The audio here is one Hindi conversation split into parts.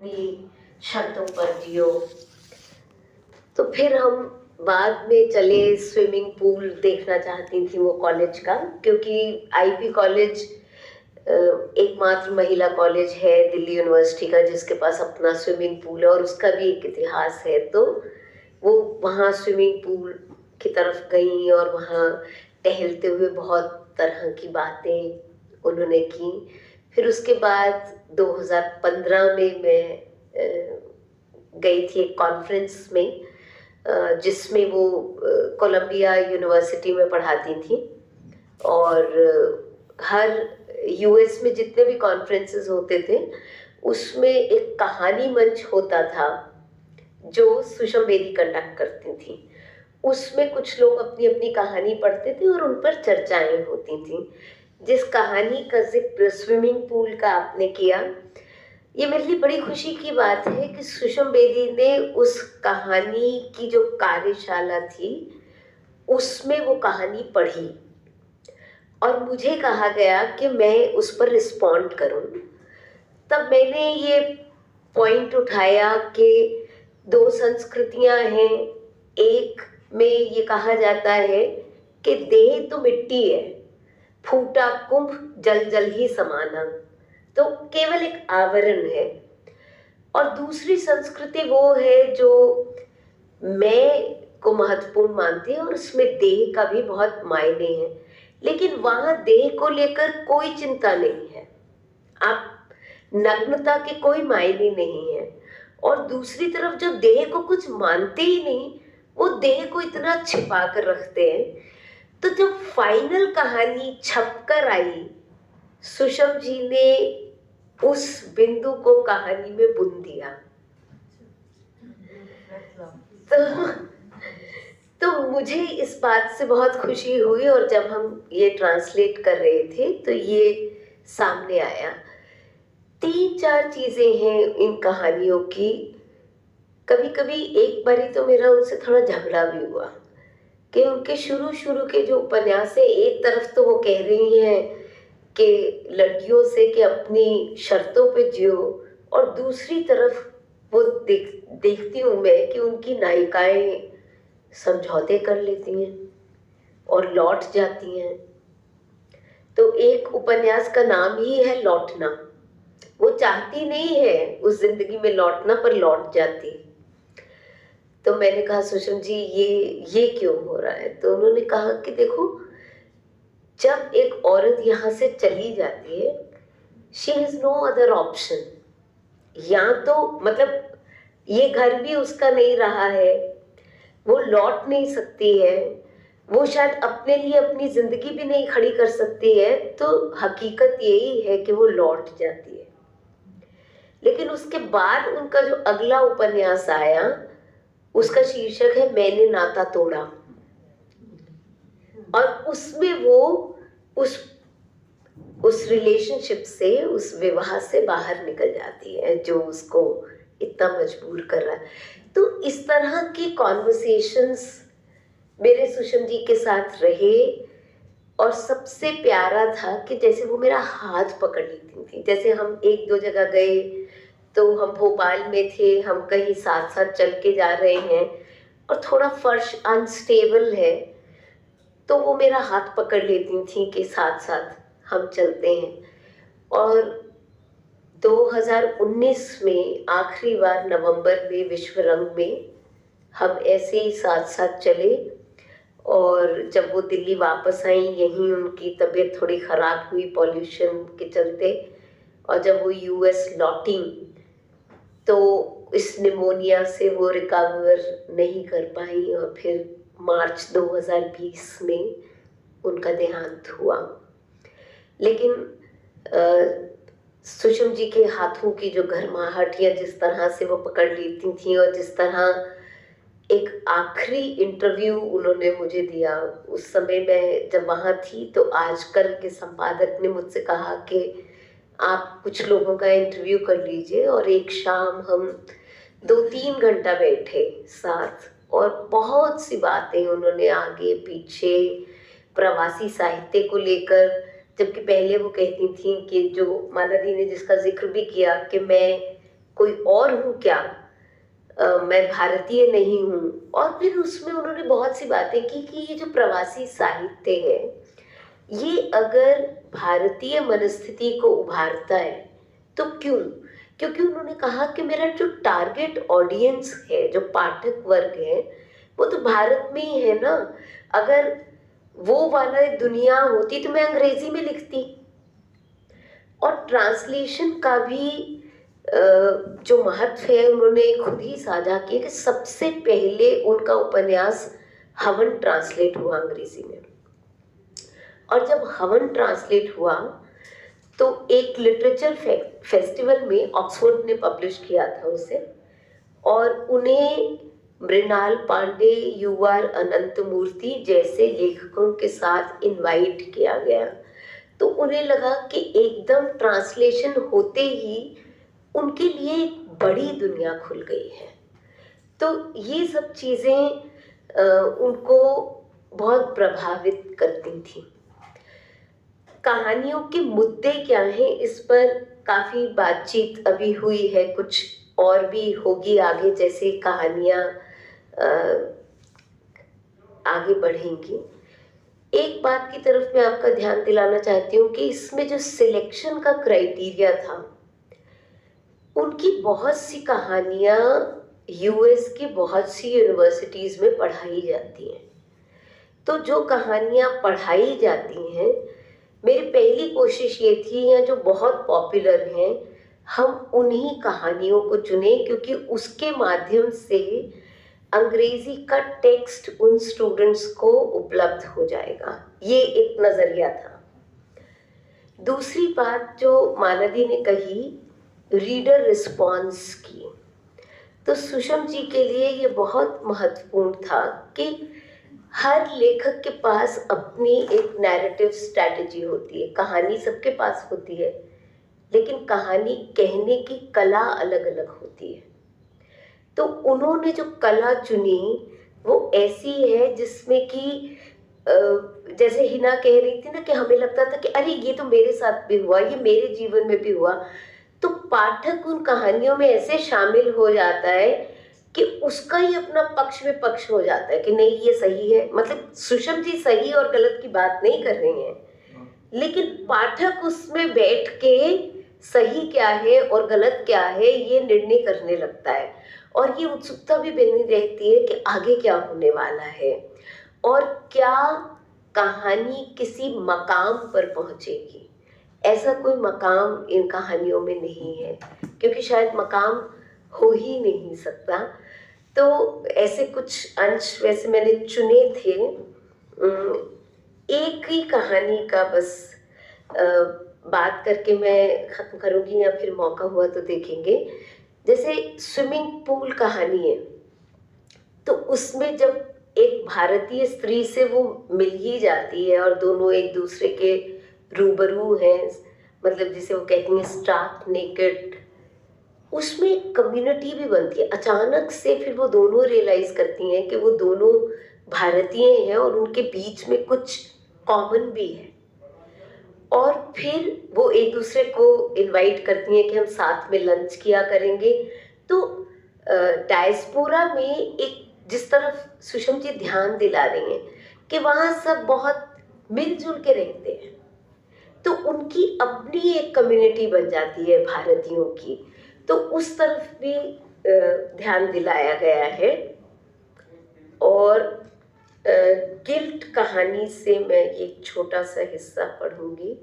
अपनी शर्तों पर जियो। तो फिर हम बाद में चले, स्विमिंग पूल देखना चाहती थी वो कॉलेज का, क्योंकि आईपी कॉलेज एकमात्र महिला कॉलेज है दिल्ली यूनिवर्सिटी का जिसके पास अपना स्विमिंग पूल है और उसका भी एक इतिहास है। तो वो वहाँ स्विमिंग पूल की तरफ गई और वहाँ टहलते हुए बहुत तरह की बातें उन्होंने की। फिर उसके बाद 2015 में मैं गई थी एक कॉन्फ्रेंस में, जिसमें वो कोलंबिया यूनिवर्सिटी में पढ़ाती थी। और हर यूएस में जितने भी कॉन्फ्रेंसेस होते थे उसमें एक कहानी मंच होता था जो सुषम बेदी कंडक्ट करती थी। उसमें कुछ लोग अपनी अपनी कहानी पढ़ते थे और उन पर चर्चाएं होती थी। जिस कहानी का जिक्र स्विमिंग पूल का आपने किया, ये मेरे लिए बड़ी खुशी की बात है कि सुषम बेदी ने उस कहानी की जो कार्यशाला थी उसमें वो कहानी पढ़ी और मुझे कहा गया कि मैं उस पर रिस्पॉन्ड करूं। तब मैंने ये पॉइंट उठाया कि दो संस्कृतियां हैं। एक में ये कहा जाता है कि देह तो मिट्टी है, फूटा कुंभ जल जल ही समाना, तो केवल एक आवरण है। और दूसरी संस्कृति वो है जो मैं को महत्वपूर्ण मानती है और उसमें देह का भी बहुत मायने है, लेकिन वहां देह को लेकर कोई चिंता नहीं है, आप नग्नता के कोई मायने नहीं है। और दूसरी तरफ जो देह को कुछ मानते ही नहीं, वो देह को इतना छिपा कर रखते हैं। तो जब फाइनल कहानी छपकर आई, सुषम जी ने उस बिंदु को कहानी में बुन दिया। तो मुझे इस बात से बहुत खुशी हुई और जब हम ये ट्रांसलेट कर रहे थे तो ये सामने आया। 3-4 चीजें हैं इन कहानियों की। कभी कभी एक बारी तो मेरा उनसे थोड़ा झगड़ा भी हुआ कि उनके शुरू शुरू के जो उपन्यास है, एक तरफ तो वो कह रही हैं कि लड़कियों से कि अपनी शर्तों पे जियो, और दूसरी तरफ वो देखती हूँ मैं कि उनकी नायिकाएं समझौते कर लेती हैं और लौट जाती हैं। तो एक उपन्यास का नाम ही है लौटना। वो चाहती नहीं है उस जिंदगी में लौटना, पर लौट जाती। तो मैंने कहा सुषम जी ये क्यों हो रहा है? तो उन्होंने कहा कि देखो, जब एक औरत यहाँ से चली जाती है, she has no other option. या तो मतलब ये घर भी उसका नहीं रहा है, वो लौट नहीं सकती है, वो शायद अपने लिए अपनी जिंदगी भी नहीं खड़ी कर सकती है, तो हकीकत यही है कि वो लौट जाती है। लेकिन उसके बाद उनका जो अगला उपन्यास आया उसका शीर्षक है मैंने नाता तोड़ा, और उसमें वो उस रिलेशनशिप से, उस विवाह से बाहर निकल जाती है जो उसको इतना मजबूर कर रहा है। तो इस तरह की कॉन्वर्सेशंस मेरे सुषम जी के साथ रहे। और सबसे प्यारा था कि जैसे वो मेरा हाथ पकड़ लेती थी। जैसे हम 1-2 जगह गए, तो हम भोपाल में थे, हम कहीं साथ साथ चल के जा रहे हैं और थोड़ा फर्श अनस्टेबल है, तो वो मेरा हाथ पकड़ लेती थी कि साथ साथ हम चलते हैं। और 2019 में आखिरी बार नवंबर में विश्व रंग में हम ऐसे ही साथ साथ चले, और जब वो दिल्ली वापस आई, यहीं उनकी तबीयत थोड़ी ख़राब हुई पॉल्यूशन के चलते, और जब वो यूएस लौटी तो इस निमोनिया से वो रिकवर नहीं कर पाई और फिर मार्च 2020 में उनका देहांत हुआ। लेकिन सुषम जी के हाथों की जो गर्माहट, या जिस तरह से वो पकड़ लेती थी, और जिस तरह एक आखिरी इंटरव्यू उन्होंने मुझे दिया, उस समय मैं जब वहाँ थी तो आजकल के संपादक ने मुझसे कहा कि आप कुछ लोगों का इंटरव्यू कर लीजिए। और एक शाम हम 2-3 घंटा बैठे साथ, और बहुत सी बातें उन्होंने आगे पीछे प्रवासी साहित्य को लेकर, जबकि पहले वो कहती थी कि जो माला दी ने जिसका जिक्र भी किया कि मैं कोई और हूँ क्या, मैं भारतीय नहीं हूँ। और फिर उसमें उन्होंने बहुत सी बातें की कि ये जो प्रवासी साहित्य है ये अगर भारतीय मनस्थिति को उभारता है तो क्यों, क्योंकि उन्होंने कहा कि मेरा जो टारगेट ऑडियंस है, जो पाठक वर्ग है, वो तो भारत में ही है ना। अगर वो वाला दुनिया होती तो मैं अंग्रेजी में लिखती। और ट्रांसलेशन का भी जो महत्व है उन्होंने खुद ही साझा किया कि सबसे पहले उनका उपन्यास हवन ट्रांसलेट हुआ अंग्रेजी में। और जब हवन ट्रांसलेट हुआ तो एक लिटरेचर फेस्टिवल में ऑक्सफोर्ड ने पब्लिश किया था उसे, और उन्हें मृणाल पांडे, युआर अनंतमूर्ति जैसे लेखकों के साथ इनवाइट किया गया। तो उन्हें लगा कि एकदम ट्रांसलेशन होते ही उनके लिए एक बड़ी दुनिया खुल गई है। तो ये सब चीज़ें उनको बहुत प्रभावित करती थी। कहानियों के मुद्दे क्या हैं, इस पर काफ़ी बातचीत अभी हुई है, कुछ और भी होगी आगे जैसे कहानियाँ आगे बढ़ेंगी। एक बात की तरफ मैं आपका ध्यान दिलाना चाहती हूँ कि इसमें जो सिलेक्शन का क्राइटेरिया था, उनकी बहुत सी कहानियाँ यूएस की बहुत सी यूनिवर्सिटीज़ में पढ़ाई जाती हैं। तो जो कहानियाँ पढ़ाई जाती हैं, मेरी पहली कोशिश ये थी या जो बहुत पॉपुलर हैं हम उन्हीं कहानियों को चुने, क्योंकि उसके माध्यम से अंग्रेजी का टेक्स्ट उन स्टूडेंट्स को उपलब्ध हो जाएगा। ये एक नज़रिया था। दूसरी बात जो मानदी ने कही, रीडर रिस्पॉन्स की, तो सुषम जी के लिए ये बहुत महत्वपूर्ण था कि हर लेखक के पास अपनी एक नैरेटिव स्ट्रैटेजी होती है। कहानी सबके पास होती है, लेकिन कहानी कहने की कला अलग अलग होती है। तो उन्होंने जो कला चुनी वो ऐसी है जिसमें कि जैसे हिना कह रही थी ना कि हमें लगता था कि अरे ये तो मेरे साथ भी हुआ, ये मेरे जीवन में भी हुआ। तो पाठक उन कहानियों में ऐसे शामिल हो जाता है कि उसका ही अपना पक्ष में पक्ष हो जाता है कि नहीं ये सही है। मतलब सुषम जी सही और गलत की बात नहीं कर रही हैं, लेकिन पाठक उसमें बैठ के सही क्या है और गलत क्या है ये निर्णय करने लगता है। और ये उत्सुकता भी बनी रहती है कि आगे क्या होने वाला है और क्या कहानी किसी मकाम पर पहुंचेगी। ऐसा कोई मकाम इन कहानियों में नहीं है, क्योंकि शायद मकाम हो ही नहीं सकता। तो ऐसे कुछ अंश वैसे मैंने चुने थे। एक ही कहानी का बस बात करके मैं ख़त्म करूँगी, या फिर मौका हुआ तो देखेंगे। जैसे स्विमिंग पूल कहानी है, तो उसमें जब एक भारतीय स्त्री से वो मिल ही जाती है और दोनों एक दूसरे के रूबरू हैं, मतलब जिसे वो कहती हैं स्टार्क नेकेड, उसमें एक कम्युनिटी भी बनती है। अचानक से फिर वो दोनों रियलाइज करती हैं कि वो दोनों भारतीय हैं और उनके बीच में कुछ कॉमन भी है। और फिर वो एक दूसरे को इनवाइट करती हैं कि हम साथ में लंच किया करेंगे। तो डायस्पोरा में एक जिस तरफ सुषम जी ध्यान दिला रही हैं कि वहाँ सब बहुत मिलजुल के रहते हैं, तो उनकी अपनी एक कम्युनिटी बन जाती है भारतीयों की। तो उस तरफ भी ध्यान दिलाया गया है। और गिल्ट कहानी से मैं एक छोटा सा हिस्सा पढ़ूंगी,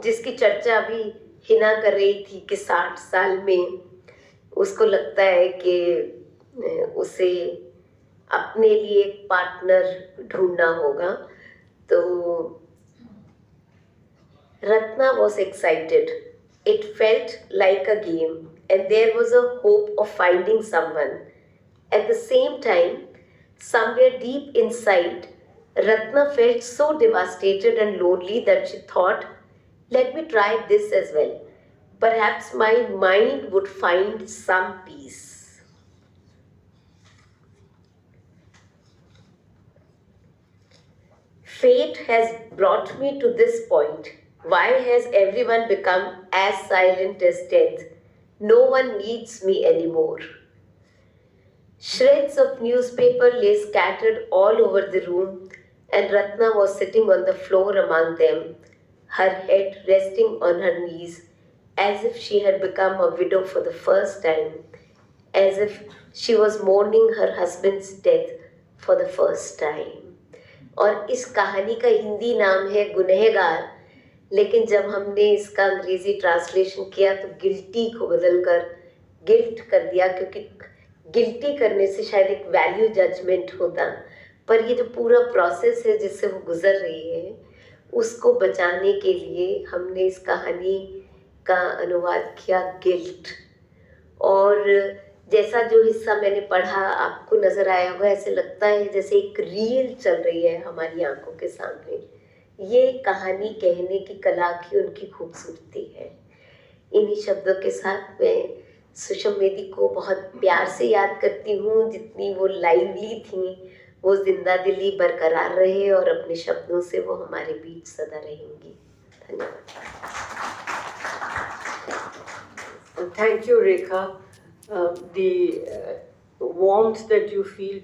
जिसकी चर्चा अभी हिना कर रही थी कि 60 साल में उसको लगता है कि उसे अपने लिए एक पार्टनर ढूंढना होगा। तो Ratna was excited. It felt like a game, and there was a hope of finding someone. At the same time, somewhere deep inside, Ratna felt so devastated and lonely that she thought, let me try this as well. Perhaps my mind would find some peace. Fate has brought me to this point, Why has everyone become as silent as death? No one needs me anymore. Shreds of newspaper lay scattered all over the room, and Ratna was sitting on the floor among them, her head resting on her knees, as if she had become a widow for the first time, as if she was mourning her husband's death for the first time. और इस कहानी का हिंदी नाम है गुनहगार, लेकिन जब हमने इसका अंग्रेजी ट्रांसलेशन किया तो गिल्टी को बदलकर गिल्ट कर दिया, क्योंकि गिल्टी करने से शायद एक वैल्यू जजमेंट होता, पर ये जो पूरा प्रोसेस है जिससे वो गुजर रही है उसको बचाने के लिए हमने इस कहानी का अनुवाद किया गिल्ट। और जैसा जो हिस्सा मैंने पढ़ा आपको नज़र आया होगा, ऐसे लगता है जैसे एक रील चल रही है हमारी आंखों के सामने। ये कहानी कहने की कला की उनकी खूबसूरती है। इन्हीं शब्दों के साथ मैं सुषम बेदी को बहुत प्यार से याद करती हूँ। जितनी वो लाइवली थी, वो जिंदा दिली बरकरार रहे और अपने शब्दों से वो हमारे बीच सदा रहेंगी। धन्यवाद। Thank you, Rekha. The warmth that you feel